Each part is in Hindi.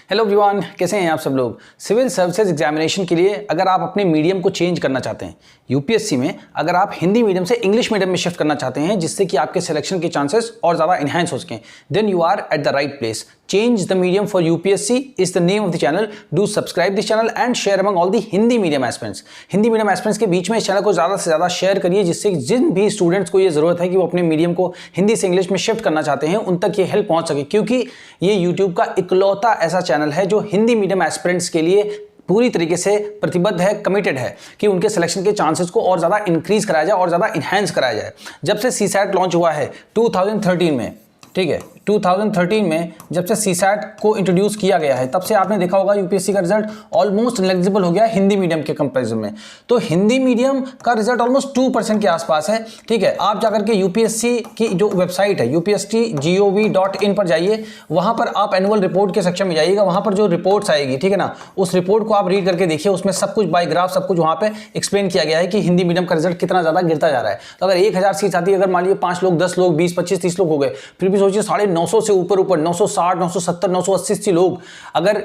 हेलो एवरीवन, कैसे हैं आप सब लोग। सिविल सर्विसेज एग्जामिनेशन के लिए अगर आप अपने मीडियम को चेंज करना चाहते हैं, यूपीएससी में अगर आप हिंदी मीडियम से इंग्लिश मीडियम में शिफ्ट करना चाहते हैं जिससे कि आपके सिलेक्शन के चांसेस और ज़्यादा इन्हांस हो सकें, then you are at the right place. Change the medium for UPSC is the name of the channel. Do subscribe this channel and share among all the Hindi medium aspirants. Hindi medium aspirants के बीच में इस चैनल को ज़्यादा से ज़्यादा शेयर करिए, जिससे जिन भी स्टूडेंट्स को ये ज़रूरत है कि वो अपने मीडियम को हिंदी से इंग्लिश में शिफ्ट करना चाहते हैं उन तक ये हेल्प पहुंच सके, क्योंकि ये यूट्यूब का इकलौता ऐसा चैनल है जो हिंदी मीडियम एस्पिरेंट्स के लिए पूरी तरीके से प्रतिबद्ध है, कमिटेड है कि उनके सिलेक्शन के चांसेस को और ज़्यादा इंक्रीज कराया जाए और ज़्यादा इन्हांस कराया जाए। जब से सीसैट लॉन्च हुआ है 2013 में, ठीक है, 2013 में जब से सीसैट को इंट्रोड्यूस किया गया है तब से आपने देखा होगा यूपीएससी का रिजल्ट ऑलमोस्ट नेग्लिजिबल हो गया हिंदी मीडियम के कंपैरिजन में। तो हिंदी मीडियम का रिजल्ट ऑलमोस्ट 2% के आसपास है। ठीक है, आप जाकर के यूपीएससी की जो वेबसाइट है upsc.gov.in पर जाइए, वहां पर आप एनुअल रिपोर्ट के सेक्शन में जाइएगा, वहां पर जो रिपोर्ट्स आएगी, ठीक है ना, उस रिपोर्ट को आप रीड करके देखिए, उसमें सब कुछ बाय ग्राफ सब कुछ वहां पे एक्सप्लेन किया गया है कि हिंदी मीडियम का रिजल्ट कितना ज्यादा गिरता जा रहा है। तो अगर 1000 सीट आती है, अगर मान लीजिए 5 लोग 10 लोग 20 25 30 लोग हो गए, फिर भी सोचिए 950 से ऊपर 960 970 980 लोग अगर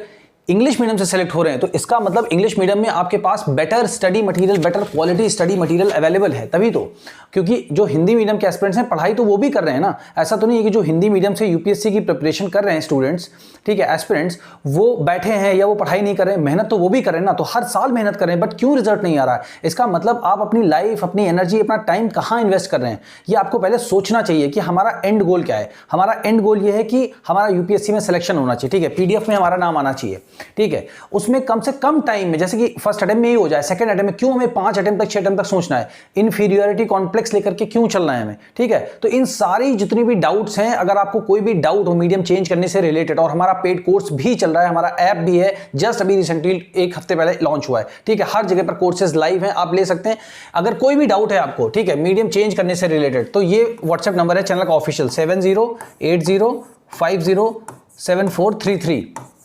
इंग्लिश मीडियम से सेलेक्ट हो रहे हैं, तो इसका मतलब इंग्लिश मीडियम में आपके पास better study material, better quality study material available है। तभी तो, क्योंकि जो हिंदी मीडियम के एस्पिरेंट्स हैं पढ़ाई तो वो भी कर रहे हैं ना। ऐसा तो नहीं है कि जो हिंदी मीडियम से यूपीएससी की प्रिपरेशन कर रहे हैं स्टूडेंट्स, ठीक है, एस्पिरेंट्स, वो बैठे हैं या वो पढ़ाई नहीं कर रहे हैं। मेहनत तो वो भी कर रहे हैं ना, तो हर साल मेहनत कर रहे हैं, बट क्यों रिजल्ट नहीं आ रहा है? इसका मतलब आप अपनी लाइफ, अपनी एनर्जी, अपना टाइम कहाँ इन्वेस्ट कर रहे हैं, ये आपको पहले सोचना चाहिए कि हमारा एंड गोल क्या है। हमारा एंड गोल ये है कि हमारा यूपीएससी में सिलेक्शन होना चाहिए, ठीक है, पीडीएफ में हमारा नाम आना चाहिए, ठीक है, उसमें कम से कम टाइम में, जैसे कि फर्स्ट अटेम्प्ट में ही हो जाए, सेकंड अटेम्प्ट में क्यों हमें 5 अटेम्प्ट तक 6 अटेम्प्ट तक सोचना है? इनफीरियरिटी कॉम्प्लेक्स लेकर के क्यों चलना है हमें? ठीक है, तो इन सारी जितनी भी डाउट्स हैं, अगर आपको कोई भी डाउट हो मीडियम चेंज करने से रिलेटेड, और हमारा पेड कोर्स भी चल रहा है, हमारा ऐप भी है, जस्ट अभी रिसेंटली 1 हफ्ते पहले लॉन्च हुआ है, ठीक है, हर जगह पर कोर्सेज लाइव हैं, आप ले सकते हैं। अगर कोई भी डाउट है आपको, ठीक है, मीडियम चेंज करने से रिलेटेड, तो ये व्हाट्सएप नंबर है चैनल का ऑफिशियल 7080507433,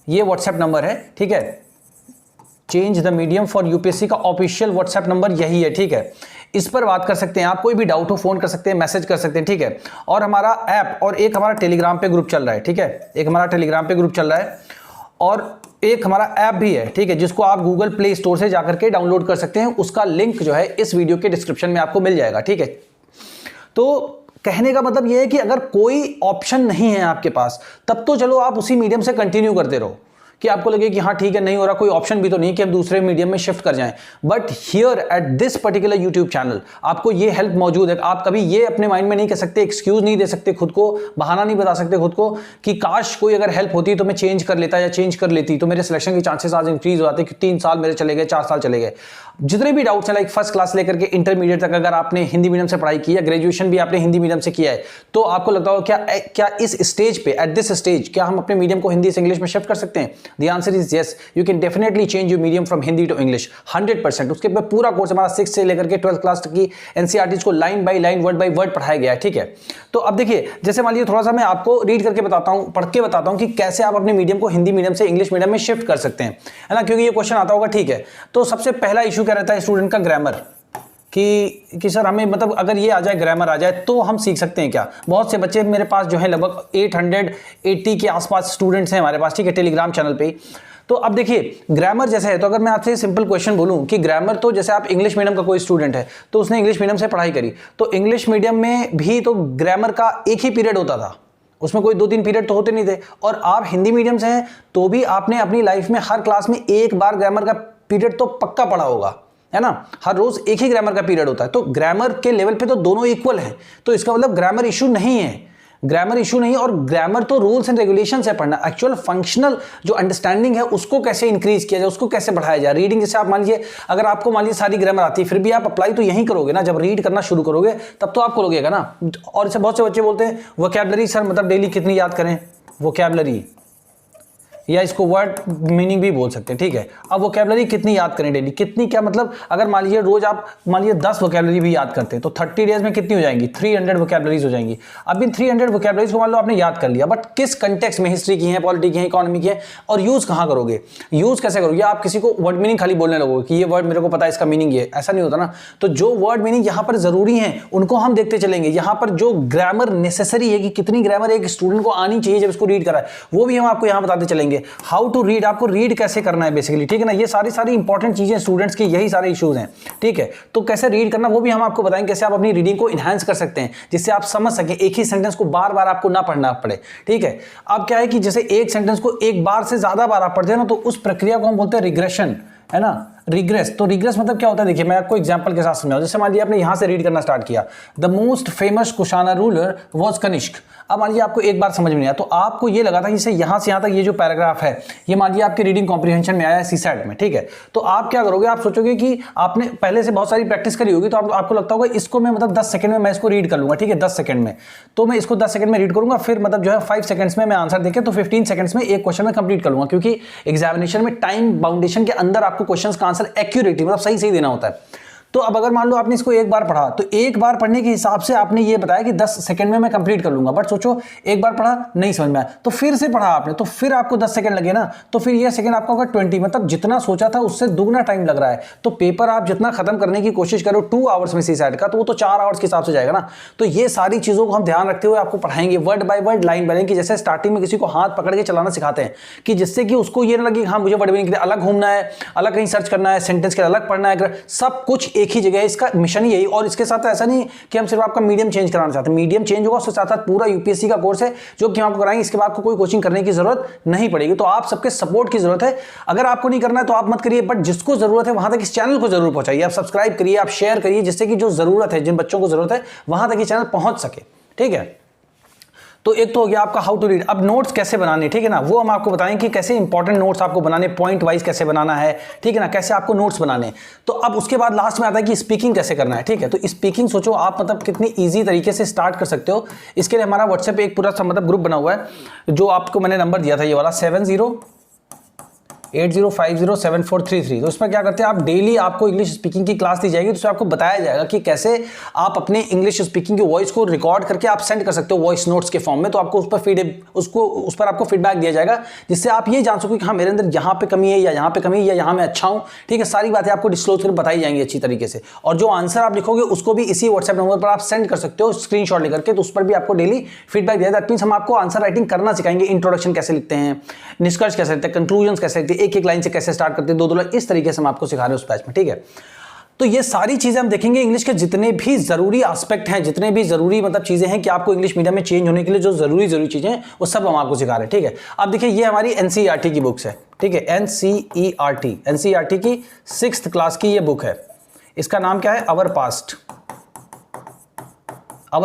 ये व्हाट्सएप नंबर है, ठीक है। Change the medium for UPSC का ऑफिशियल व्हाट्सएप नंबर यही है, ठीक है। इस पर बात कर सकते हैं आप, कोई भी डाउट हो फोन कर सकते हैं, मैसेज कर सकते हैं, ठीक है। और हमारा ऐप और एक हमारा टेलीग्राम पे ग्रुप चल रहा है, ठीक है, एक हमारा टेलीग्राम पे ग्रुप चल रहा है और एक हमारा ऐप भी है, ठीक है, जिसको आप गूगल प्ले स्टोर से जाकर के डाउनलोड कर सकते हैं। उसका लिंक जो है इस वीडियो के डिस्क्रिप्शन में आपको मिल जाएगा, ठीक है। तो कहने का मतलब यह है कि अगर कोई ऑप्शन नहीं है आपके पास, तब तो चलो आप उसी मीडियम से कंटिन्यू करते रहो, कि आपको लगे कि हाँ ठीक है, नहीं हो रहा, कोई ऑप्शन भी तो नहीं कि हम दूसरे मीडियम में शिफ्ट कर जाएं। But here at this particular YouTube channel आपको ये हेल्प मौजूद है। आप कभी ये अपने माइंड में नहीं कह सकते, एक्सक्यूज नहीं दे सकते खुद को, बहाना नहीं बता सकते खुद को कि काश कोई अगर हेल्प होती तो मैं चेंज कर लेता या चेंज कर लेती तो मेरे सिलेक्शन के चांसेस आज इंक्रीज हो जाते, कि 3 साल मेरे चले गए, 4 साल चले गए। जितने भी डाउट्स हैं, लाइक फर्स्ट क्लास लेकर के इंटरमीडिएट तक अगर आपने हिंदी मीडियम से पढ़ाई की है, ग्रेजुएशन भी आपने हिंदी मीडियम से किया है, तो आपको लगता हो क्या इस स्टेज पे, एट दिस स्टेज, क्या हम अपने मीडियम को हिंदी से इंग्लिश में शिफ्ट कर सकते हैं? The answer is yes, you can definitely change your medium from Hindi to English 100%। उसके बाद पूरा कोर्स हमारा 6 से लेकर के 12th क्लास तक की एनसीईआरटी को line by line, word by word पढ़ाया गया है, ठीक है। तो अब देखिए, जैसे मान लीजिए थोड़ा सा मैं आपको रीड करके बताता हूं, पढ़ के बताता हूं कि कैसे आप अपने मीडियम को हिंदी मीडियम से इंग्लिश मीडियम में शिफ्ट कर सकते हैं, है ना, क्योंकि ये क्वेश्चन आता होगा, ठीक है। तो सबसे पहला इशू क्या रहता है स्टूडेंट का? ग्रामर, कि सर हमें मतलब अगर ये आ जाए, ग्रामर आ जाए, तो हम सीख सकते हैं क्या? बहुत से बच्चे मेरे पास जो है, लगभग 880 के आसपास स्टूडेंट्स हैं हमारे पास, ठीक है, टेलीग्राम चैनल पे। तो अब देखिए, ग्रामर जैसे है, तो अगर मैं आपसे सिंपल क्वेश्चन बोलूं कि ग्रामर, तो जैसे आप इंग्लिश मीडियम का कोई स्टूडेंट है तो उसने इंग्लिश मीडियम से पढ़ाई करी, तो इंग्लिश मीडियम में भी तो ग्रामर का एक ही पीरियड होता था, उसमें कोई 2-3 पीरियड तो होते नहीं थे। और आप हिंदी मीडियम से हैं तो भी आपने अपनी लाइफ में हर क्लास में एक बार ग्रामर का पीरियड तो पक्का पढ़ा होगा, है ना, हर रोज एक ही ग्रामर का पीरियड होता है। तो ग्रामर के लेवल पे तो दोनों इक्वल हैं, तो इसका मतलब ग्रामर इशू नहीं है, ग्रामर इशू नहीं। और ग्रामर तो रूल्स एंड रेगुलेशन से पढ़ना, एक्चुअल फंक्शनल जो अंडरस्टैंडिंग है उसको कैसे इंक्रीज किया जाए, उसको कैसे बढ़ाया जाए। रीडिंग, जैसे आप मान लीजिए, अगर आपको मान लीजिए सारी ग्रामर आती है, फिर भी आप अप्लाई तो यहीं करोगे ना, जब रीड करना शुरू करोगे तब तो आपको लगेगा ना। और जैसे बहुत से बच्चे बोलते हैं वोकैबुलरी सर, मतलब डेली कितनी याद करें वोकैबुलरी, या इसको वर्ड मीनिंग भी बोल सकते हैं, ठीक है। अब वोकैबुलरी कितनी याद करें डेली, कितनी, क्या मतलब, अगर मान लीजिए रोज आप मान लीजिए 10 वोकैबुलरी भी याद करते हैं तो 30 डेज में कितनी हो जाएंगी? 300 वोकैबुलरीज हो जाएंगी। अब इन 300 वोकैबुलरीज को मान लो आपने याद कर लिया, बट किस कंटेक्स्ट में, हिस्ट्री की है, पॉलिटी की है, इकोनॉमी की है, और यूज कहां करोगे, यूज कैसे करोगे? आप किसी को वर्ड मीनिंग खाली बोलने लगोगे कि ये वर्ड मेरे को पता है, इसका मीनिंग ये, ऐसा नहीं होता ना। तो जो वर्ड मीनिंग यहाँ पर जरूरी है उनको हम देखते चलेंगे। यहाँ पर जो ग्रामर नेसेसरी है कि कितनी ग्रामर एक स्टूडेंट को आनी चाहिए जब इसको रीड करा है, वो भी हम आपको यहाँ बताते चलेंगे। पढ़ेंगे। हाउ टू रीड, आपको रीड कैसे करना है बेसिकली, ठीक है ना। ये सारी इंपॉर्टेंट चीजें स्टूडेंट्स की, यही सारे इश्यूज हैं, ठीक है। तो कैसे रीड करना वो भी हम आपको बताएंगे, कैसे आप अपनी रीडिंग को इनहैंस कर सकते हैं जिससे आप समझ सकें, एक ही सेंटेंस को बार बार आपको ना पढ़ना पड़े, ठीक है। अब क्या है कि जैसे एक सेंटेंस को एक बार से ज्यादा बार आप पढ़ते हैं ना, तो उस प्रक्रिया को हम बोलते हैं रिग्रेशन, है ना, रिग्रेस। तो रिग्रेस मतलब क्या होता है, देखिए मैं आपको एग्जांपल के साथ समझाऊं। जैसे मान लीजिए आपने यहां से रीड करना स्टार्ट किया, the most famous Kushana ruler was Kanishka. अब मान लीजिए आपको एक बार समझ में नहीं आया, तो आपको ये लगा था कि यहां से यहां तक ये जो पैराग्राफ है, ये मान लीजिए आपकी रीडिंग कॉम्प्रिहेंशन में आया है सीसैट में, ठीक है। तो आप क्या करोगे, आप सोचोगे कि आपने पहले से बहुत सारी प्रैक्टिस करी होगी, तो आपको लगता होगा इसको मैं मतलब 10 सेकंड में मैं इसको रीड कर लूंगा, ठीक है, 10 सेकंड में। तो मैं इसको 10 सेकंड में रीड करूंगा, फिर मतलब जो है 5 सेकंड्स में मैं आंसर देके तो 15 सेकंड्स में एक क्वेश्चन में कंप्लीट कर लूंगा, क्योंकि एग्जामिनेशन में टाइम बाउंडेशन के अंदर आपको क्वेश्चन का आंसर एक्यूरेटली मतलब सही देना होता है। तो अब अगर मान लो आपने इसको एक बार पढ़ा, तो एक बार पढ़ने के हिसाब से आपने ये बताया कि 10 सेकंड में मैं कंप्लीट कर लूंगा, बट सोचो एक बार पढ़ा नहीं समझ में आया, तो फिर से पढ़ा आपने, तो फिर आपको 10 सेकंड लगे ना, तो फिर ये सेकंड आपका होगा 20, मतलब जितना सोचा था उससे दुगना टाइम लग रहा है। तो पेपर आप जितना खत्म करने की कोशिश करो 2 आवर्स में सीसैट का, तो वो तो 4 आवर्स के हिसाब से जाएगा ना। तो ये सारी चीजों को हम ध्यान रखते हुए आपको पढ़ाएंगे word by word, line by line, की जैसे स्टार्टिंग में किसी को हाथ पकड़ के चलाना सिखाते हैं, कि जिससे कि उसको ये ना लगे हाँ मुझे वर्ड मीनिंग के लिए अलग घूमना है, अलग कहीं सर्च करना है, सेंटेंस के अलग पढ़ना है, सब कुछ एक ही जगह है। इसका मिशन यही, और इसके साथ ऐसा नहीं कि हम सिर्फ आपका मीडियम चेंज कराना चाहते हैं, मीडियम चेंज होगा, उसके साथ साथ पूरा यूपीएससी का कोर्स है जो कि हम आपको कराएंगे। इसके बाद आपको कोई कोचिंग करने की जरूरत नहीं पड़ेगी। तो आप सबके सपोर्ट की जरूरत है। अगर आपको नहीं करना है तो आप मत करिए, बट जिसको जरूरत है वहां तक इस चैनल को जरूर पहुंचाइए। आप सब्सक्राइब करिए, आप शेयर करिए, जिससे कि जो जरूरत है, जिन बच्चों को जरूरत है, वहां तक ये चैनल पहुंच सके, ठीक है। तो एक तो हो गया आपका हाउ टू रीड। अब नोट्स कैसे बनाने, ठीक है ना, वो हम आपको बताएं कि कैसे इंपॉर्टेंट नोट्स आपको बनाने, पॉइंट वाइज कैसे बनाना है, ठीक है ना, कैसे आपको नोट्स बनाने। तो अब उसके बाद लास्ट में आता है कि स्पीकिंग कैसे करना है, ठीक है। तो स्पीकिंग सोचो आप मतलब कितनी ईजी तरीके से स्टार्ट कर सकते हो। इसके लिए हमारा व्हाट्सएप एक पूरा मतलब ग्रुप बना हुआ है, जो आपको मैंने नंबर दिया था ये वाला 7080507433। तो उसमें क्या करते हैं आप, डेली आपको इंग्लिश स्पीकिंग की क्लास दी जाएगी, तो उसमें आपको बताया जाएगा कि कैसे आप अपने इंग्लिश स्पीकिंग की वॉइस को रिकॉर्ड करके आप सेंड कर सकते हो वॉइस नोट्स के फॉर्म में। तो आपको उस पर आपको फीडबैक दिया जाएगा, जिससे आप ये जान सको कि हाँ मेरे अंदर यहाँ पे कमी है, या यहाँ पे कमी है, या यहाँ मैं अच्छा हूँ, ठीक है। सारी बातें आपको डिस्क्लोज कर बताई जाएंगी अच्छी तरीके से। और जो आंसर आप लिखोगे उसको भी इसी व्हाट्सएप नंबर पर आप सेंड कर सकते हो स्क्रीनशॉट लेकर के, तो उस पर भी आपको डेली फीडबैक दिया। दैट मींस हम आपको आंसर राइटिंग करना सिखाएंगे, इंट्रोडक्शन कैसे लिखते हैं, निष्कर्ष कैसे लिखते हैं, कंक्लूजन कैसे लिखते हैं, एक लाइन से कैसे स्टार्ट करते हैं, 2 लाइन, इस तरीके से हम आपको सिखा रहे हैं उस बैच में, ठीक है। तो ये सारी चीजें हम देखेंगे। इंग्लिश के जितने भी जरूरी एस्पेक्ट हैं, जितने भी जरूरी मतलब चीजें हैं कि आपको इंग्लिश मीडियम में चेंज होने के लिए जो जरूरी चीजें हैं, वो सब हम आपको सिखा रहे हैं, ठीक है। अब देखिए ये हमारी एनसीईआरटी की बुक्स है, ठीक है, एनसीईआरटी की 6th क्लास की ये बुक है। इसका नाम क्या है, अवर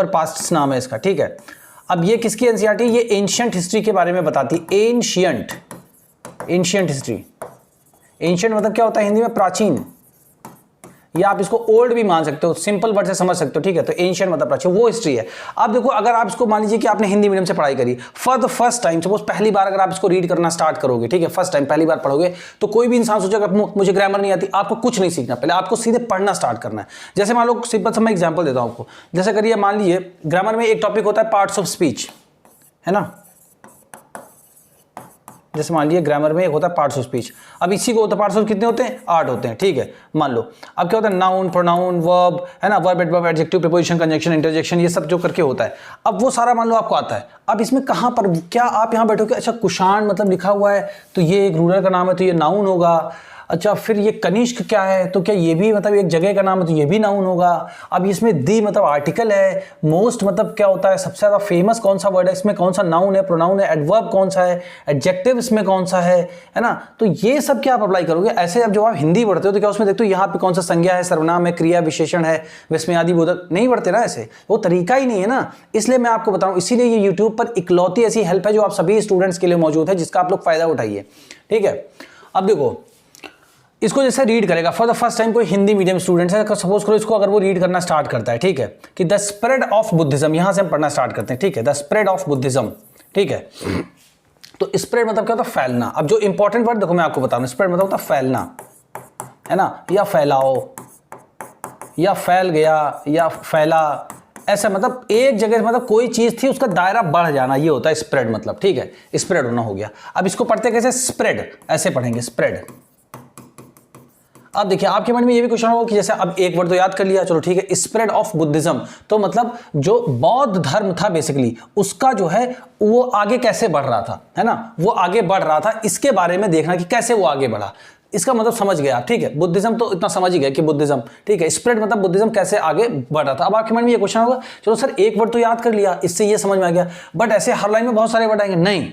पास्ट नाम है इसका, ठीक है। अब ये किसकी एनसीईआरटी, ये एंशिएंट हिस्ट्री के बारे में बताती है। एंशिएंट हिस्ट्री, एंशिएंट मतलब क्या होता है हिंदी में, प्राचीन, या आप इसको ओल्ड भी मान सकते हो, सिंपल वर्ड से समझ सकते हो, ठीक है। तो एंशिएंट मतलब प्राचीन, वो हिस्ट्री है। अब देखो अगर आप इसको मान लीजिए कि आपने हिंदी मीडियम से पढ़ाई करी, for the first time, suppose पहली बार अगर आप इसको रीड करना स्टार्ट करोगे, ठीक है, फर्स्ट टाइम पहली बार पढ़ोगे, तो कोई भी इंसान सोचेगा मुझे ग्रामर नहीं आती। आपको कुछ नहीं सीखना, पहले आपको सीधे पढ़ना स्टार्ट करना है। जैसे मान लो सिंपल सा मैं एग्जाम्पल देता हूं आपको। जैसे करिए मान लीजिए ग्रामर में एक टॉपिक होता है पार्ट्स ऑफ स्पीच, है ना। जैसे मान लीजिए ग्रामर में एक होता है पार्ट्स ऑफ स्पीच। अब इसी को होता है पार्ट्स ऑफ कितने होते हैं, 8 होते हैं, ठीक है, मान लो। अब क्या होता है, नाउन, प्रोनाउन, वर्ब, है ना, verb, adverb, adjective, preposition, conjunction, interjection, ये सब जो करके होता है। अब वो सारा मान लो आपको आता है। अब इसमें कहां पर क्या आप यहां बैठोगे, अच्छा कुषाण मतलब लिखा हुआ है तो ये एक रूलर का नाम है, तो ये नाउन होगा। अच्छा फिर ये कनिष्क क्या है, तो क्या ये भी मतलब एक जगह का नाम है, तो ये भी नाउन होगा। अब इसमें दी मतलब आर्टिकल है, मोस्ट मतलब क्या होता है, सबसे ज्यादा फेमस कौन सा वर्ड है, इसमें कौन सा नाउन है, प्रोनाउन है, एडवर्ब कौन सा है, एडजेक्टिव इसमें कौन सा है ना। तो ये सब क्या आप अप्लाई करोगे ऐसे। अब जब आप हिंदी पढ़ते हो तो क्या उसमें देखते हो यहाँ पे कौन सा संज्ञा है, सर्वनाम है, क्रिया विशेषण है, विस्मयादि बोधक, नहीं पढ़ते ना ऐसे, वो तरीका ही नहीं है ना। इसलिए मैं आपको बताऊं, इसीलिए ये यूट्यूब पर इकलौती ऐसी हेल्प है जो आप सभी स्टूडेंट्स के लिए मौजूद है, जिसका आप लोग फायदा उठाइए, ठीक है। अब देखो इसको जैसे रीड करेगा फॉर द फर्स्ट टाइम कोई हिंदी मीडियम स्टूडेंट है, सपोज करो इसको अगर वो रीड करना स्टार्ट करता है, ठीक है, कि द स्प्रेड ऑफ बुद्धिज्म, यहां से हम पढ़ना स्टार्ट करते हैं, ठीक है, द स्प्रेड ऑफ बुद्धिज्म, ठीक है। तो स्प्रेड मतलब क्या होता है, फैलना। अब जो इंपॉर्टेंट वर्ड देखो मैं आपको बताऊं, स्प्रेड मतलब होता है फैलना, है ना, या फैलाओ, या फैल गया, या फैला, ऐसा मतलब एक जगह मतलब कोई चीज थी उसका दायरा बढ़ जाना, ये होता है स्प्रेड मतलब, ठीक है, स्प्रेड होना हो गया। अब इसको पढ़ते कैसे, स्प्रेड, ऐसे पढ़ेंगे स्प्रेड। अब देखिए आपके मन में ये भी क्वेश्चन होगा कि जैसे अब एक वर्ड तो याद कर लिया, चलो ठीक है, स्प्रेड ऑफ बुद्धिज्म, तो मतलब जो बौद्ध धर्म था बेसिकली उसका जो है वो आगे कैसे बढ़ रहा था, है ना, वो आगे बढ़ रहा था, इसके बारे में देखना कि कैसे वो आगे बढ़ा। इसका मतलब समझ गया आप, ठीक है, बुद्धिज्म तो इतना समझ ही गया कि बुद्धिज्म, ठीक है, स्प्रेड मतलब बुद्धिज्म कैसे आगे बढ़ रहा था। अब आपके मन में ये क्वेश्चन होगा चलो सर एक वर्ड तो याद कर लिया, इससे ये समझ में आ गया, बट ऐसे हर लाइन में बहुत सारे वर्ड आएंगे, नहीं,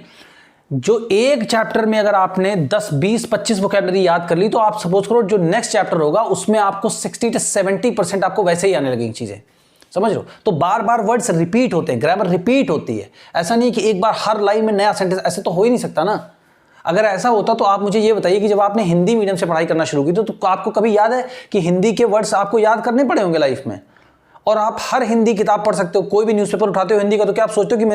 जो एक चैप्टर में अगर आपने 10, 20, 25 वोकैबुलरी याद कर ली तो आप सपोज करो जो नेक्स्ट चैप्टर होगा उसमें आपको 60 से 70% आपको वैसे ही आने लगेंगी चीजें, समझ लो। तो बार बार वर्ड्स रिपीट होते हैं, ग्रामर रिपीट होती है, ऐसा नहीं कि एक बार हर लाइन में नया सेंटेंस, ऐसे तो हो ही नहीं सकता ना। अगर ऐसा होता तो आप मुझे ये बताइए कि जब आपने हिंदी मीडियम से पढ़ाई करना शुरू की तो आपको कभी याद है कि हिंदी के वर्ड्स आपको याद करने पड़े होंगे लाइफ में? और आप हर हिंदी किताब पढ़ सकते हो, कोई भी न्यूज़पेपर उठाते हो हिंदी का, तो क्या आप सोचते हो कि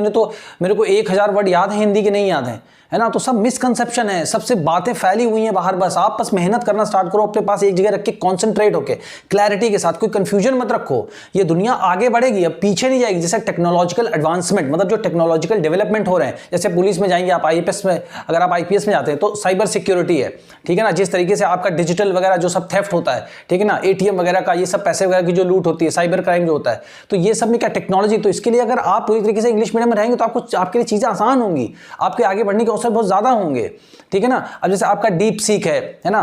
मेरे को 1000 वर्ड याद है हिंदी के? नहीं याद है ना। तो सब मिसकंसेप्शन है, सबसे बातें फैली हुई हैं बाहर। बस आप मेहनत करना स्टार्ट करो, अपने पास एक जगह रख के कॉन्सेंट्रेट होकर क्लैरिटी के साथ, कोई कंफ्यूजन मत रखो। ये दुनिया आगे बढ़ेगी, अब पीछे नहीं जाएगी। जैसे टेक्नोलॉजिकल एडवांसमेंट, मतलब जो टेक्नोलॉजिकल डेवलपमेंट हो रहे हैं, जैसे पुलिस में जाएंगे आप, आईपीएस में, अगर आप आईपीएस में जाते हैं तो साइबर सिक्योरिटी है, ठीक है ना, जिस तरीके से आपका डिजिटल वगैरह जो सब थेफ्ट होता है, ठीक है ना, एटीएम वगैरह का, ये सब पैसे वगैरह की जो लूट होती है, साइबर क्राइम जो होता है, तो ये सब में क्या टेक्नोलॉजी। तो इसके लिए अगर आप पूरी तरीके से इंग्लिश मीडियम में रहेंगे तो आपके लिए चीजें आसान होंगी, आपके आगे बढ़ने के अवसर बहुत ज्यादा होंगे, ठीक है ना। अब जैसे आपका डीप सीक है ना,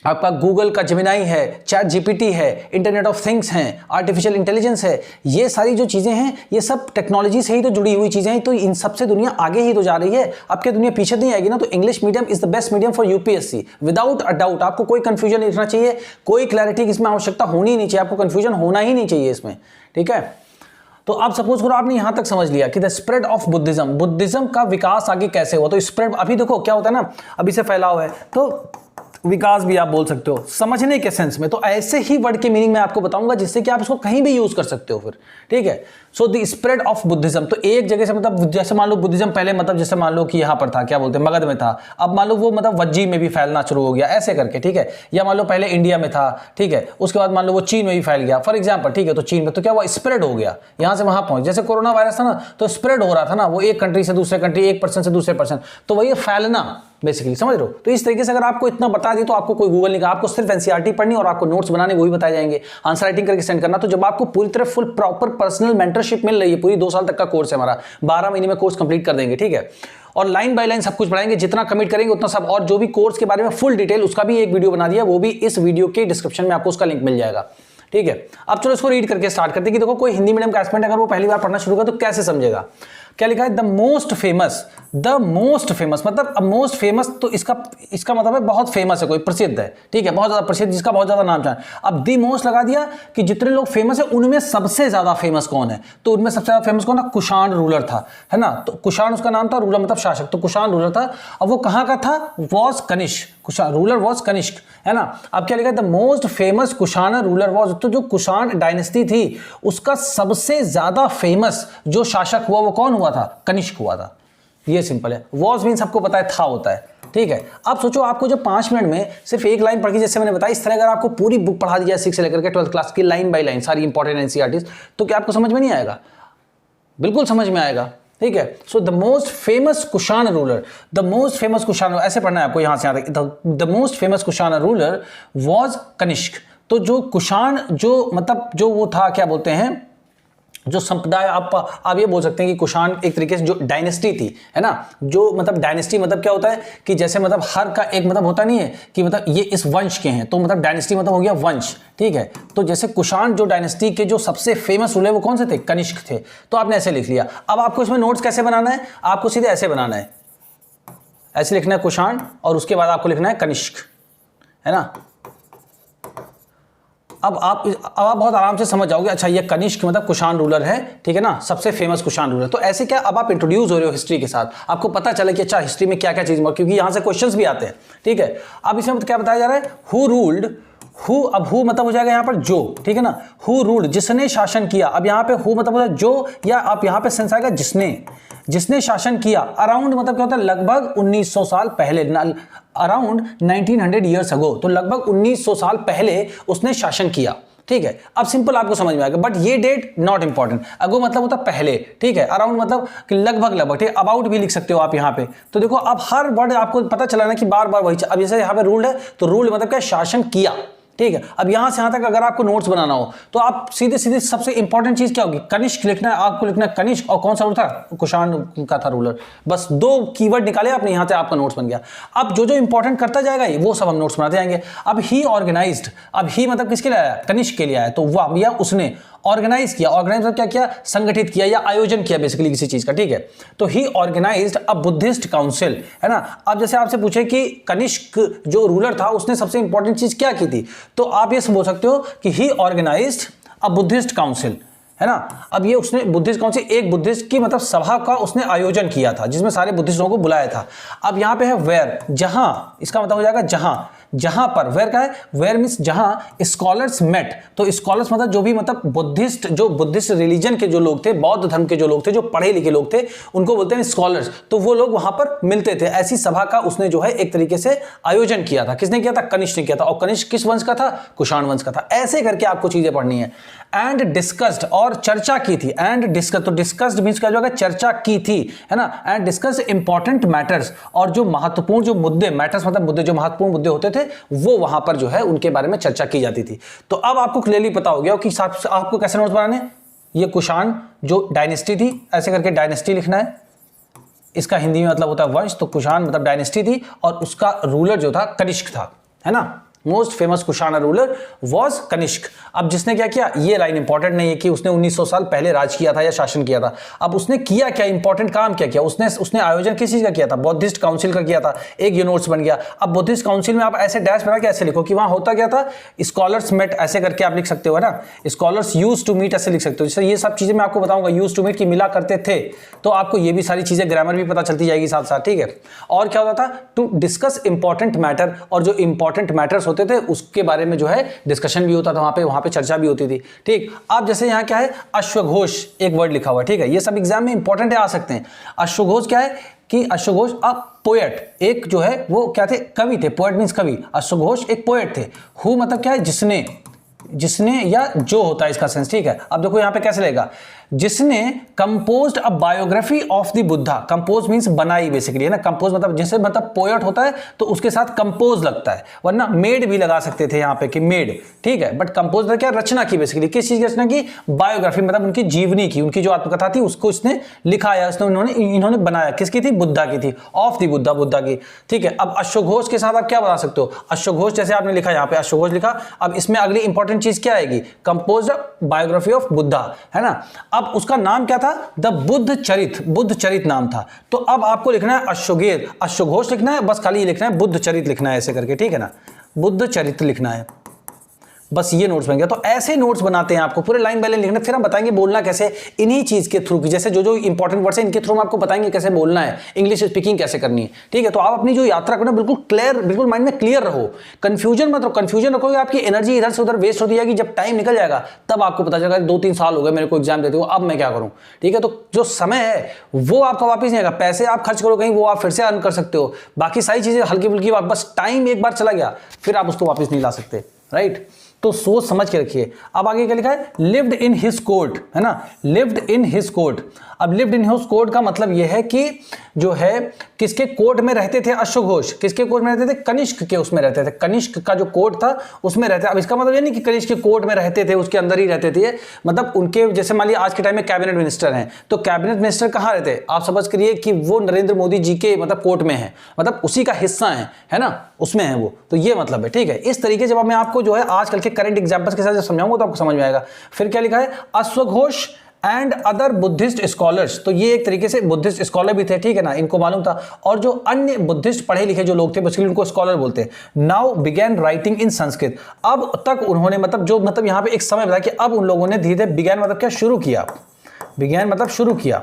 आपका गूगल का जेमिनाई है, चैट जीपीटी है, इंटरनेट ऑफ थिंग्स हैं, आर्टिफिशियल इंटेलिजेंस है, ये सारी जो चीजें हैं ये सब टेक्नोलॉजी से ही तो जुड़ी हुई चीजें हैं। तो इन सबसे दुनिया आगे ही तो जा रही है, आपके दुनिया पीछे नहीं आएगी ना। तो English medium is the best medium for UPSC, without a doubt. आपको कोई कंफ्यूजन नहीं रखना चाहिए, कोई क्लैरिटी इसमें आवश्यकता होनी ही नहीं चाहिए, आपको कंफ्यूजन होना ही नहीं चाहिए इसमें, ठीक है। तो आप सपोज करो आपने यहां तक समझ लिया कि the spread of Buddhism, Buddhism का विकास आगे कैसे हुआ। तो स्प्रेड, अभी देखो क्या होता है ना, अभी से फैलाव है तो विकास भी आप बोल सकते हो समझने के सेंस में। तो ऐसे ही वर्ड के मीनिंग मैं आपको बताऊंगा जिससे कि आप इसको कहीं भी यूज कर सकते हो फिर, ठीक है। So the spread of Buddhism, तो एक जगह से मतलब जैसे मान लो बुद्धिज्म पहले मतलब जैसे मान लो कि यहां पर था, क्या बोलते हैं, मगध में था, अब मान लो वो मतलब वज्जी में भी फैलना शुरू हो गया, ऐसे करके, ठीक है। या मान लो पहले इंडिया में था, ठीक है, उसके बाद मान लो वो चीन में भी फैल गया फॉर एग्जाम्पल, ठीक है। तो चीन में तो क्या हुआ, स्प्रेड हो गया, यहां से वहां पहुंच। जैसे कोरोना वायरस था ना, तो स्प्रेड हो रहा था ना, वो एक कंट्री से दूसरे कंट्री, एक पर्सन से दूसरे पर्सन, तो वही फैलना बेसिकली, समझ रहे हो। तो इस तरीके से अगर आपको इतना बता दी तो आपको कोई गूगल नहीं, आपको सिर्फ एनसीईआरटी पढ़नी और आपको नोट्स बनाने वो भी बताए जाएंगे, आंसर राइटिंग करके सेंड करना। तो जब आपको पूरी तरह फुल प्रॉपर पर्सनल मेंटरशिप मिल रही है, पूरी 2 साल तक का कोर्स है हमारा, 12 महीने में कोर्स कंप्लीट कर देंगे, ठीक है। और लाइन बाय लाइन सब कुछ पढ़ाएंगे, जितना कमिट करेंगे उतना सब। और जो भी कोर्स के बारे में फुल डिटेल, उसका भी एक वीडियो बना दिया, वो भी इस वीडियो के डिस्क्रिप्शन में आपको उसका लिंक मिल जाएगा, ठीक है। अब चलो इसको रीड करके स्टार्ट करते हैं कि देखो कोई हिंदी मीडियम का एस्पिरेंट अगर वो पहली बार पढ़ना शुरू कर तो कैसे समझेगा। क्या लिखा है, द मोस्ट फेमस मतलब मोस्ट फेमस, तो इसका मतलब है बहुत फेमस है, कोई प्रसिद्ध है, ठीक है, बहुत ज्यादा प्रसिद्ध, जिसका बहुत ज्यादा नाम जान। अब द मोस्ट लगा दिया कि जितने लोग फेमस है उनमें सबसे ज्यादा फेमस कौन है, तो उनमें सबसे ज्यादा फेमस कौन था, कुषाण रूलर था, है ना। तो कुषाण उसका नाम था, रूलर मतलब शासक, तो कुषाण रूलर था। अब वो कहां का था, was Kanishka, Kushan ruler was Kanishka, है ना। अब क्या लिखा है, the most famous Kushan ruler was, तो जो कुषाण डायनेस्टी थी उसका सबसे ज्यादा फेमस जो शासक हुआ वो कौन हुआ था, कनिष्क हुआ था। ये सिंपल है, वॉज मीन सबको पता है, था होता है, ठीक है। अब सोचो आपको जो 5 मिनट में सिर्फ एक लाइन पढ़ के, जैसे मैंने बताया, इस तरह अगर आपको पूरी बुक पढ़ा दी जाए 6 से लेकर के 12th क्लास की, लाइन बाय लाइन सारी इंपॉर्टेंट एनसीईआरटीज, तो क्या आपको समझ में नहीं आएगा? बिल्कुल समझ में आएगा, ठीक है। So the most famous Kushan ruler, the most famous Kushan, ऐसे पढ़ना है आपको यहां से यहां तक, the most famous Kushan ruler was Kanishka. तो जो कुषाण, जो मतलब जो वो था, क्या बोलते हैं, जो संप्रदाय, आप ये बोल सकते हैं कि कुषाण एक तरीके से जो डायनेस्टी थी, है ना। जो मतलब डायनेस्टी मतलब क्या होता है कि जैसे मतलब हर का एक मतलब होता नहीं है कि मतलब ये इस वंश के हैं, तो मतलब डायनेस्टी मतलब हो गया वंश, ठीक है। तो जैसे कुषाण जो डायनेस्टी के जो सबसे फेमस रूलर वो कौन से थे, कनिष्क थे। तो आपने ऐसे लिख लिया। अब आपको इसमें नोट्स कैसे बनाना है, आपको सीधे ऐसे बनाना है, ऐसे लिखना है कुषाण और उसके बाद आपको लिखना है कनिष्क, है ना। अब आप बहुत आराम से समझ जाओगे, अच्छा ये कनिष्क मतलब कुषाण रूलर है, ठीक है ना, सबसे फेमस कुषाण रूलर। तो ऐसे क्या, अब आप इंट्रोड्यूस हो रहे हो हिस्ट्री के साथ, आपको पता चले कि अच्छा हिस्ट्री में क्या क्या चीज, क्योंकि यहां से क्वेश्चंस भी आते हैं, ठीक है। अब इसमें क्या बताया जा रहा है, हु रूल्ड, हु, अब हु मतलब हो जाएगा यहां पर जो, ठीक है ना, हु रूल्ड जिसने शासन किया। अब यहां पे हु मतलब होता है जो, या आप यहां पे सेंस आएगा जिसने शासन किया। अराउंड मतलब क्या होता है, लगभग 1900 साल पहले, अराउंड 1900 ईयर्स अगो, तो लगभग 1900 साल पहले उसने शासन किया, ठीक है, अब सिंपल आपको समझ में आएगा। बट ये डेट नॉट इंपॉर्टेंट। अगो मतलब होता पहले, ठीक है, अराउंड मतलब कि लगभग लगभग, ठीक है, अबाउट भी लिख सकते हो आप यहाँ पे। तो देखो अब हर वर्ड आपको पता चला ना कि बार बार वही। अब जैसे यहाँ पे रूल है, तो रूल मतलब क्या, शासन किया, ठीक है। अब यहां से यहां तक अगर आपको नोट्स बनाना हो तो आप सीधे सीधे सबसे इंपॉर्टेंट चीज क्या होगी, कनिष्क लिखना है आपको, लिखना है कनिष्क, और कौन सा रूल था, कुषाण का था रूलर। बस 2 कीवर्ड निकाले आपने, यहां से आपका नोट्स बन गया। अब जो जो इंपॉर्टेंट करता जाएगा ये वो सब हम नोट्स बनाते जाएंगे। अब ही ऑर्गेनाइज्ड, अब ही मतलब किसके लिए आया, कनिष्क के लिए आया, तो वह या उसने ऑर्गेनाइज किया। ऑर्गेनाइज मतलब क्या किया, संगठित किया या आयोजन किया बेसिकली किसी चीज का, ठीक है। तो ही ऑर्गेनाइज्ड अ बुद्धिस्ट काउंसिल, है ना। अब जैसे आपसे पूछे कि कनिष्क जो रूलर था उसने सबसे इंपॉर्टेंट चीज क्या की थी, तो आप ये बोल सकते हो कि ही ऑर्गेनाइज्ड अ बुद्धिस्ट काउंसिल, है ना। अब ये उसने बुद्धिस्ट काउंसिल, एक बुद्धिस्ट की मतलब सभा का उसने आयोजन किया था जिसमें सारे बुद्धिस्ट लोगों को बुलाया था। अब यहां पे है वेयर, जहां, इसका मतलब हो जाएगा जहां, जहां पर। वेयर का है, वेयर मींस जहां स्कॉलर्स मेट। तो स्कॉलर्स मतलब जो भी मतलब बुद्धिस्ट, जो बुद्धिस्ट रिलीजन के जो लोग थे, बौद्ध धर्म के जो लोग थे, जो पढ़े लिखे लोग थे, उनको बोलते हैं स्कॉलर्स। तो वो लोग वहां पर मिलते थे। ऐसी सभा का उसने जो है एक तरीके से आयोजन किया था। किसने किया था, कनिष्क ने किया था। और कनिष्क किस वंश का था, कुषाण वंश का था। ऐसे करके आपको चीजें पढ़नी है। एंड डिस्कस्ड, और चर्चा की थी। एंड डिस्कस, तो डिस्कस्ड मींस क्या होगा, चर्चा की थी, है ना। एंड डिस्कस इंपॉर्टेंट मैटर्स, और जो महत्वपूर्ण जो मुद्दे, मैटर्स मतलब मुद्दे, जो महत्वपूर्ण मुद्दे होते थे वो वहां पर जो है उनके बारे में चर्चा की जाती थी। तो अब आपको क्लियरली पता हो गया कि आपको कैसे नोट्स बनाने। ये कुषाण जो डायनेस्टी थी, ऐसे करके डायनेस्टी लिखना है। इसका हिंदी में मतलब होता है वंश, तो कुषाण मतलब डायनेस्टी थी, और उसका रूलर जो था कनिष्क था, है ना। Most famous Kushan ruler was Kanishka. अब जिसने क्या किया, ये लाइन इंपॉर्टेंट नहीं है कि उसने 1900 साल पहले राज किया था या शासन किया था। अब उसने किया क्या, इंपॉर्टेंट काम क्या किया, उसने आयोजन किस चीज का किया था, बुद्धिस्ट काउंसिल का किया था। एक ये नोट्स बन गया। अब बुद्धिस्ट काउंसिल में आप ऐसे डैश बना के ऐसे लिखो कि वहां होता क्या था, स्कॉलर्स मेट, ऐसे करके आप लिख सकते हो, है ना। स्कॉलर्स यूज टू मीट ऐसे लिख सकते हो। जैसे ये सब चीजें मैं आपको बताऊंगा, यूज टू मीट की मिला करते थे, तो आपको ये भी सारी चीजें, ग्रामर भी पता चलती जाएगी साथ साथ, ठीक है। और क्या होता था, टू डिस्कस इंपॉर्टेंट मैटर, और जो इंपॉर्टेंट मैटर्स होते थे उसके बारे में जो है डिस्कशन भी होता था, वहां पे चर्चा भी होती थी, ठीक। अब जैसे यहां क्या है, अश्वघोष एक वर्ड लिखा हुआ है, ठीक है। ये सब एग्जाम में इंपॉर्टेंट है, आ सकते हैं। अश्वघोष क्या है कि अश्वघोष अब पोएट, एक जो है वो क्या थे, कवि थे। पोएट मींस कवि। अश्वघोष एक पोएट थे। हु मतलब क्या है, जिसने या जो होता है इसका सेंस, ठीक है। अब देखो यहां पे कैसे लगेगा, जिसने composed a biography of the Buddha. Compose means बनाई बेसिकली, है ना। कंपोज मतलब जैसे मतलब पोएट होता है तो उसके साथ कंपोज लगता है, वरना मेड भी लगा सकते थे यहां पे कि मेड, ठीक है। बट कंपोज मतलब क्या, रचना की बेसिकली। किस चीज की रचना की, बायोग्राफी मतलब उनकी जीवनी की, उनकी जो आत्मकथा थी उसको इसने लिखाया, इन्होंने बनाया। किसकी थी, बुद्धा की थी, ऑफ द बुद्धा की, ठीक है। अब अश्वघोष के साथ आप क्या बना सकते हो, अश्वघोष जैसे आपने लिखा यहां पे अश्वघोष लिखा। अब इसमें अगली इंपॉर्टेंट चीज क्या आएगी, कंपोज्ड बायोग्राफी ऑफ बुद्धा, है ना। अब उसका नाम क्या था, द बुद्ध चरित नाम था। तो अब आपको लिखना है अश्वघोष लिखना है, बस खाली ये लिखना है बुद्ध चरित लिखना है ऐसे करके, ठीक है ना। बुद्ध चरित्र लिखना है, बस ये नोट्स बन गया। तो ऐसे नोट्स बनाते हैं, आपको पूरे लाइन बाय लाइन लिखना, फिर हम बताएंगे बोलना कैसे इन्हीं चीज के थ्रू, जैसे जो जो इंपॉर्टेंट वर्ड्स हैं इनके थ्रू हम आपको बताएंगे कैसे बोलना है, इंग्लिश स्पीकिंग कैसे करनी है, ठीक है। तो आप अपनी जो यात्रा करो बिल्कुल क्लियर, बिल्कुल माइंड में क्लियर रहो, कंफ्यूजन मत रहो। कंफ्यूजन रखोगे आपकी एनर्जी इधर से उधर वेस्ट होती जाएगी। जब टाइम निकल जाएगा तब आपको पता चलेगा 2-3 साल हो गए मेरे को एग्जाम देते हुए, अब मैं क्या करूं, ठीक है। तो जो समय है वो आपका वापस नहीं आएगा। पैसे आप खर्च करो कहीं, वो आप फिर से अर्न कर सकते हो। बाकी सारी चीजें हल्की फुल्की, बस टाइम एक बार चला गया फिर आप उसको वापस नहीं ला सकते, राइट। तो सोच समझ के रखिए। अब आगे क्या लिखा है, लिव्ड इन हिज कोर्ट, है ना, लिव्ड इन हिज कोर्ट। अब लिव्ड इन हिज कोर्ट का मतलब यह है कि जो है किसके कोर्ट में रहते थे अश्वघोष, किसके कोर्ट में रहते थे, कनिष्क के उसमें रहते थे। कनिष्क का जो कोर्ट था उसमें रहते। अब इसका मतलब ये नहीं कि कनिष्क के कोर्ट में रहते थे, उसके अंदर ही रहते थे, मतलब उनके जैसे मान लिया आज के टाइम में कैबिनेट मिनिस्टर हैं, तो कैबिनेट मिनिस्टर कहां रहते, आप समझ करिए कि वो नरेंद्र मोदी जी के मतलब कोर्ट में है, मतलब उसी का हिस्सा है ना, उसमें है वो। तो ये मतलब है, ठीक है। इस तरीके जब मैं आपको जो है आजकल के करंट एग्जांपल्स के साथ जब समझाऊंगा तो आपको समझ में आएगा। फिर क्या लिखा है, अश्वघोष एंड अदर बुद्धिस्ट स्कॉलर्स। तो ये एक तरीके से बुद्धिस्ट स्कॉलर भी थे, ठीक है ना, इनको मालूम था। और जो अन्य बुद्धिस्ट पढ़े लिखे जो लोग थे बेसिकली उनको स्कॉलर बोलते हैं। Now began writing in Sanskrit. अब तक उन्होंने मतलब यहां पे एक समय बताया कि अब उन लोगों ने धीरे धीरे बिगैन मतलब क्या, शुरू किया। बिगैन मतलब शुरू किया।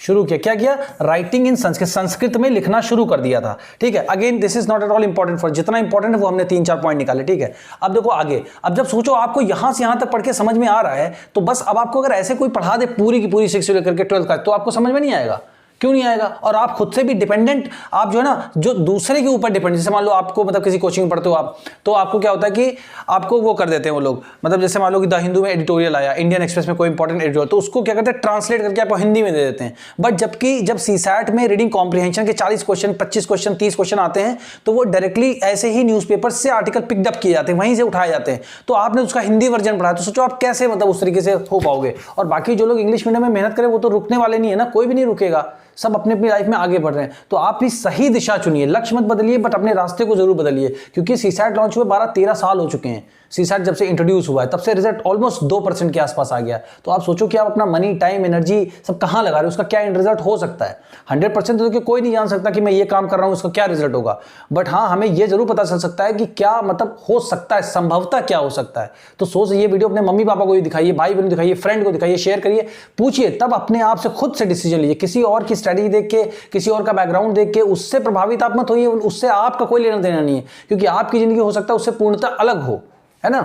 क्या किया, राइटिंग इन संस्कृत, संस्कृत में लिखना शुरू कर दिया था, ठीक है। Again this is not at all important for, जितना इंपॉर्टेंट है वो हमने 3-4 पॉइंट निकाले, ठीक है। अब देखो आगे, अब जब सोचो आपको यहां से यहां तक पढ़ के समझ में आ रहा है, तो बस अब आपको अगर ऐसे कोई पढ़ा दे पूरी की पूरी 6 से लेकर के 12 का, तो आपको समझ में नहीं आएगा, क्यों नहीं आएगा? और आप खुद से भी डिपेंडेंट, आप जो है ना, जो दूसरे के ऊपर डिपेंडेंट, जैसे मान लो आपको मतलब किसी कोचिंग में पढ़ते हो आप, तो आपको क्या होता है कि आपको वो कर देते हैं वो लोग, मतलब जैसे मान लो कि द हिंदू में एडिटोरियल आया, इंडियन एक्सप्रेस में कोई इंपॉर्टेंट एडिटोरियल, तो उसको क्या करते हैं, ट्रांसलेट करके आपको हिंदी में दे देते हैं। बट जबकि जब सीसैट में रीडिंग कॉम्प्रिहेंशन के 40 क्वेश्चन, 25 क्वेश्चन, 30 क्वेश्चन आते हैं, तो वो डायरेक्टली ऐसे ही न्यूज़पेपर से आर्टिकल पिकअप किए जाते हैं, वहीं से उठाए जाते हैं। तो आपने उसका हिंदी वर्जन पढ़ा, तो सोचो आप कैसे मतलब उस तरीके से हो पाओगे। और बाकी जो लोग इंग्लिश मीडियम में मेहनत करें वो तो रुकने वाले नहीं है ना, कोई भी नहीं रुकेगा, सब अपनी अपनी लाइफ में आगे बढ़ रहे हैं। तो आप भी सही दिशा चुनिए, लक्ष्य मत बदलिए बट अपने रास्ते को जरूर बदलिए, क्योंकि सीसैट लॉन्च हुए 12-13 साल हो चुके हैं। सीसैट जब से इंट्रोड्यूस हुआ है तब से रिजल्ट ऑलमोस्ट 2% के आसपास आ गया। तो आप सोचो कि आप अपना मनी, टाइम, एनर्जी सब कहां लगा रहे हो, उसका क्या एंड रिजल्ट हो सकता है। 100% तो कोई नहीं जान सकता कि मैं ये काम कर रहा हूं उसका क्या रिजल्ट होगा, बट हाँ हमें ये जरूर पता चल सकता है कि क्या मतलब हो सकता है, संभवतः क्या हो सकता है। तो सोच ये वीडियो अपने मम्मी पापा को भी दिखाइए, भाई बहन दिखाइए, फ्रेंड को दिखाइए, शेयर करिए, पूछिए, तब अपने आप से खुद से डिसीजन लीजिए। किसी और की स्टडी देख के, किसी और का बैकग्राउंड देख के उससे प्रभावित आप मत होइए, उससे आपका कोई लेना देना नहीं है, क्योंकि आपकी जिंदगी हो सकता है उससे पूर्णतः अलग हो, है ना।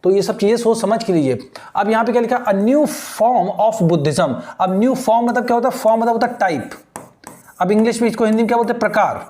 तो ये सब चीजें सोच समझ के लीजिए। अब यहां पे क्या लिखा, a new form of Buddhism. अब न्यू फॉर्म मतलब क्या होता है, फॉर्म मतलब होता है टाइप। अब इंग्लिश में इसको हिंदी में क्या बोलते हैं, प्रकार,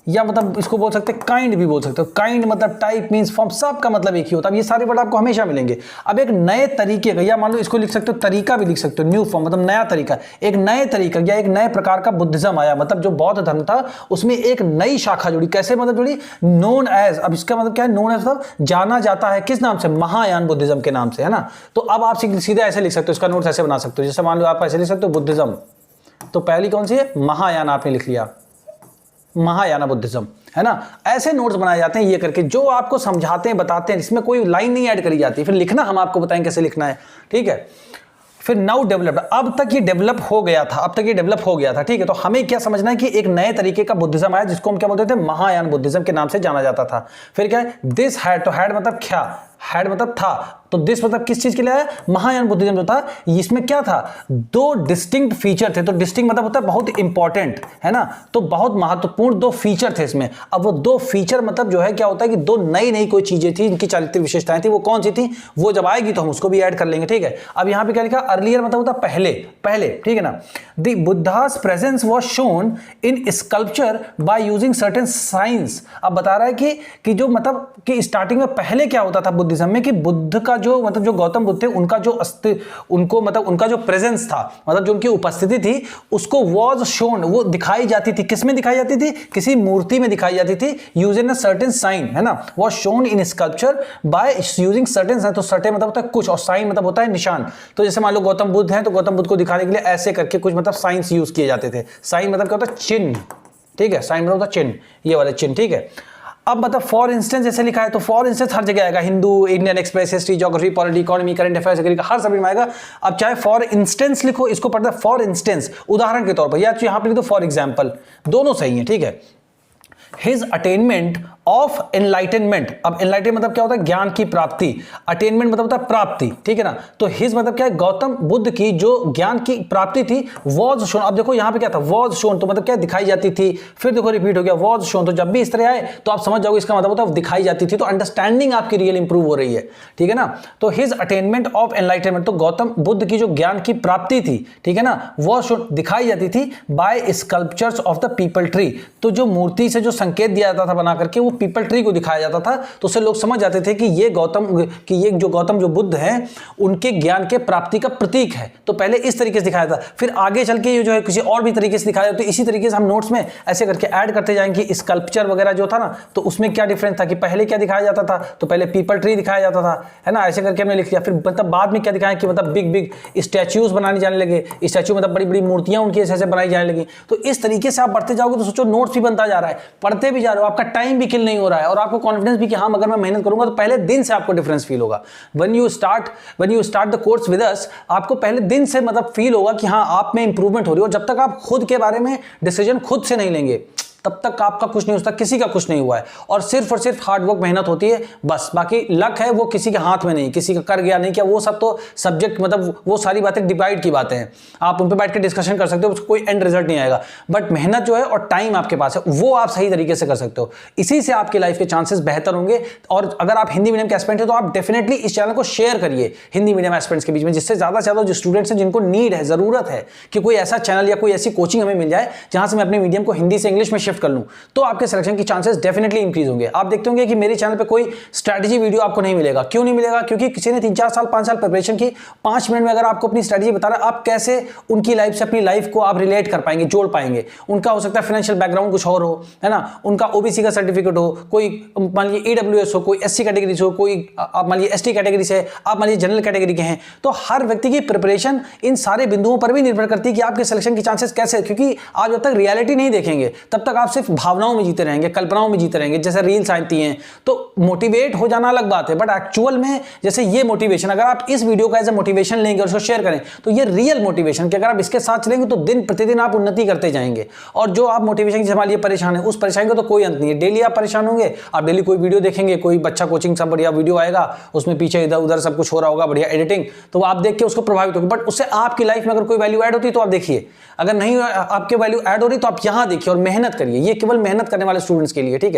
या मतलब इसको बोल सकते हैं काइंड भी बोल सकते हो। काइंड मतलब टाइप मींस फॉर्म, सब का मतलब एक ही होता है। अब ये सारे वर्ड आपको हमेशा मिलेंगे। अब एक नए तरीके का, या मान लो इसको लिख सकते हो तरीका भी लिख सकते हो, न्यू फॉर्म मतलब नया तरीका, एक नए तरीका या एक नए प्रकार का बुद्धिज्म आया, मतलब जो बौद्ध धर्म था उसमें एक नई शाखा जुड़ी। कैसे मतलब जुड़ी, नोन एज, अब इसका मतलब क्या है, नोन एज मतलब जाना जाता है किस नाम से, महायान बुद्धिज्म के नाम से, है ना। तो अब आप सीधे ऐसे लिख सकते हो, इसका नोट्स ऐसे बना सकते हो, जैसे मान लो आप ऐसे लिख सकते हो बुद्धिज्म, तो पहली कौन सी है, महायान, आपने लिख लिया महायाना बुद्धिज्म, है ना। ऐसे नोट्स बनाए जाते हैं ये करके, जो आपको समझाते हैं, बताते हैं, इसमें कोई लाइन नहीं ऐड करी जाती, फिर लिखना हम आपको बताएं कैसे लिखना है, ठीक है। फिर नाउ डेवलप्ड, अब तक ये डेवलप हो गया था, अब तक ये डेवलप हो गया था, ठीक है। तो हमें क्या समझना है कि एक नए तरीके का बुद्धिज्म आया जिसको हम क्या बोलते थे, महायान बुद्धिज्म के नाम से जाना जाता था। फिर क्या है, दिस हैड, तो हैड मतलब क्या, हैड मतलब था, तो दिस मतलब किस चीज के लिए आया, महायान बुद्धिज्म जो था, इसमें क्या था, दो डिस्टिंक्ट फीचर थे। तो डिस्टिंक्ट मतलब होता है बहुत इंपॉर्टेंट, है ना, तो बहुत महत्वपूर्ण दो फीचर थे इसमें। अब वो दो फीचर मतलब जो है क्या होता है कि दो नई नई कोई चीजें थी, इनकी चारित्रिक विशेषताएं थी, वो कौन सी थी, वो जब आएगी तो हम उसको भी ऐड कर लेंगे, ठीक है। अब यहां पे क्या लिखा, अर्लियर मतलब होता पहले, पहले, ठीक है ना। The Buddhas presence was shown in sculpture by using certain science. अब बता रहा है कि जो मतलब कि स्टार्टिंग में पहले क्या होता था बुद्धिज्म में, कि बुद्ध का जो मतलब जो गौतम बुद्ध थे उनका जो उनको मतलब उनका जो प्रेजेंस था, मतलब जो उनकी उपस्थिति थी, उसको वाज शोन, वो दिखाई जाती थी, किसमें दिखाई जाती थी, किसी मूर्ति में दिखाई जाती थी, यूजिंग अ सर्टेन साइन, है ना, was shown in sculpture by using certain sign. तो सर्टेन मतलब होता है कुछ, और साइन मतलब होता है निशान। तो जैसे मान लो गौतम बुद्ध हैं, तो गौतम बुद्ध को दिखाने के लिए ऐसे करके कुछ मतलब साइंस यूज किए जाते थे। साइन मतलब क्या होता है, चिन्ह, ठीक है, साइन मतलब होता है चिन्ह, ये वाले चिन्ह, ठीक है। अब मतलब फॉर इंस्टेंस जैसे लिखा है, तो फॉर इंस्टेंस हर जगह आएगा, Hindu, Indian Express, history, geography, polity, economy, current affairs, हर सब्जेक्ट में आएगा। अब चाहे फॉर इंस्टेंस लिखो, इसको पढ़ता है फॉर इंस्टेंस, उदाहरण के तौर पर, या यहां पर लिख दो फॉर एग्जाम्पल, दोनों सही है, ठीक है। His attainment of enlightenment. अब एनलाइटन मतलब क्या होता है, ज्ञान की प्राप्ति, अटेनमेंट मतलब होता है प्राप्ति, ठीक है ना। तो हिज मतलब क्या है, गौतम बुद्ध की जो ज्ञान की प्राप्ति थी, वाज शोन। अब देखो यहां पे क्या था, वाज शोन, तो मतलब क्या दिखाई जाती थी, फिर देखो रिपीट हो गया वाज शोन। तो जब भी इस तरह आए तो आप समझ जाओगे इसका मतलब होता है दिखाई जाती थी, तो अंडरस्टैंडिंग आपकी रियल इंप्रूव हो रही है, ठीक है ना। तो हिज अटेनमेंट ऑफ एनलाइटनमेंट, तो गौतम बुद्ध की जो ज्ञान की प्राप्ति थी, ठीक है ना, वाज शोन दिखाई जाती थी by sculptures of the peepal tree. तो जो मूर्ति से जो संकेत दिया जाता था बना करके, वो पीपल ट्री को दिखाया जाता था, तो उससे लोग समझ जाते थे कि ये गौतम जो बुद्ध हैं उनके ज्ञान के प्राप्ति का प्रतीक है। तो पहले इस तरीके से दिखाया था, फिर आगे चल के ये जो है किसी और भी तरीके से दिखाया। तो इसी तरीके से हम नोट्स में ऐसे करके ऐड करते जाएंगे। स्कल्पचर वगैरह जो था ना, तो उसमें क्या डिफरेंस था कि पहले क्या दिखाया जाता था, तो पहले पीपल ट्री दिखाया जाता था, है ना, ऐसे करके हमने लिख लिया। फिर मतलब बाद में क्या दिखाया कि मतलब बिग बिग स्टैच्यूज बनाने जाने लगे, स्टैच्यू मतलब बड़ी बड़ी मूर्तियां उनकी ऐसे बनाई जाने लगी। तो इस तरीके से आप बढ़ते जाओगे तो सोचो नोट्स भी बनता जा रहा है, पढ़ते भी जा रहे हो, आपका टाइम भी किल नहीं हो रहा है, और आपको कॉन्फिडेंस भी कि हाँ अगर मैं मेहनत करूंगा तो पहले दिन से आपको डिफरेंस फील होगा। When you start the course with us, आपको पहले दिन से मतलब फील होगा कि हाँ आप में इंप्रूवमेंट हो रही है। और जब तक आप खुद के बारे में डिसीजन खुद से नहीं लेंगे, तब तक आपका कुछ नहीं हो सकता, किसी का कुछ नहीं हुआ है। और सिर्फ हार्डवर्क, मेहनत होती है बस। बाकी लक है वो किसी के हाथ में नहीं, किसी का कर गया नहीं किया, वो सब तो सब्जेक्ट, मतलब वो सारी बातें डिबाइड की बातें हैं, आप उन पर बैठ के डिस्कशन कर सकते हो, उसको कोई एंड रिजल्ट नहीं आएगा। बट मेहनत जो है और टाइम आपके पास है, वो आप सही तरीके से कर सकते हो, इसी से आपकी लाइफ के चांसेस बेहतर होंगे। और अगर आप हिंदी मीडियम के एस्पिरेंट है तो आप डेफिनेटली इस चैनल को शेयर करिए हिंदी मीडियम एस्पिरेंट्स के बीच में, जिससे ज्यादा से ज्यादा जो स्टूडेंट्स हैं जिनको नीड है, जरूरत है कि कोई ऐसा चैनल या कोई ऐसी कोचिंग हमें मिल जाए जहां से मैं अपने मीडियम को हिंदी से इंग्लिश में शिफ्ट कर लूं, तो आपके सिलेक्शन की चांसेस डेफिनेटली इंक्रीज होंगे। आप देखते होंगे कि मेरे चैनल पे कोई स्ट्रैटेजी वीडियो आपको नहीं मिलेगा। क्यों नहीं मिलेगा? क्योंकि किसी ने 3-4 साल 5 साल प्रिपरेशन की, 5 मिनट में अगर आपको अपनी स्ट्रैटेजी बता रहा है, आप कैसे उनकी लाइफ से अपनी लाइफ को आप रिलेट कर पाएंगे, जोड़ पाएंगे। उनका हो सकता है फाइनेंशियल बैकग्राउंड कुछ और हो, है ना, उनका ओबीसी का सर्टिफिकेट हो, कोई मान लीजिए ईडब्ल्यूएस हो, कोई एससी कैटेगरी से हो, कोई आप मान लीजिए एसटी कैटेगरी से, आप मान लीजिए जनरल कैटेगरी के हैं। तो हर व्यक्ति की प्रिपरेशन इन सारे बिंदुओं पर भी निर्भर करती है कि आपके सिलेक्शन की चांसेस कैसे, क्योंकि आप जब तक रियलिटी नहीं देखेंगे तब तक आप सिर्फ भावनाओं में जीते रहेंगे, कल्पनाओं में जीते रहेंगे, जैसे रील्स आती हैं। तो मोटिवेट हो जाना अलग बात है, बट एक्चुअल में जैसे ये मोटिवेशन, अगर आप इस वीडियो का एज ए मोटिवेशन लेंगे और उसको शेयर करें, तो ये रियल मोटिवेशन कि अगर आप इसके साथ चलेंगे तो दिन प्रतिदिन आप उन्नति करते जाएंगे। और जो आप मोटिवेशन से हमारे लिए परेशान है, उस परेशानी का तो कोई अंत नहीं है। डेली आप परेशान होंगे, आप डेली कोई वीडियो देखेंगे, कोई बच्चा कोचिंग सब बढ़िया वीडियो आएगा, उसमें पीछे इधर उधर सब कुछ हो रहा होगा, बढ़िया एडिटिंग, तो आप देख के उसको प्रभावित होंगे। बट उससे आपकी लाइफ में अगर कोई वैल्यू ऐड होती है तो आप देखिए, अगर नहीं आपके वैल्यू ऐड हो रही तो आप यहां देखिए और मेहनत करिए। ये केवल मेहनत करने वाले स्टूडेंट्स के लिए, ठीक है।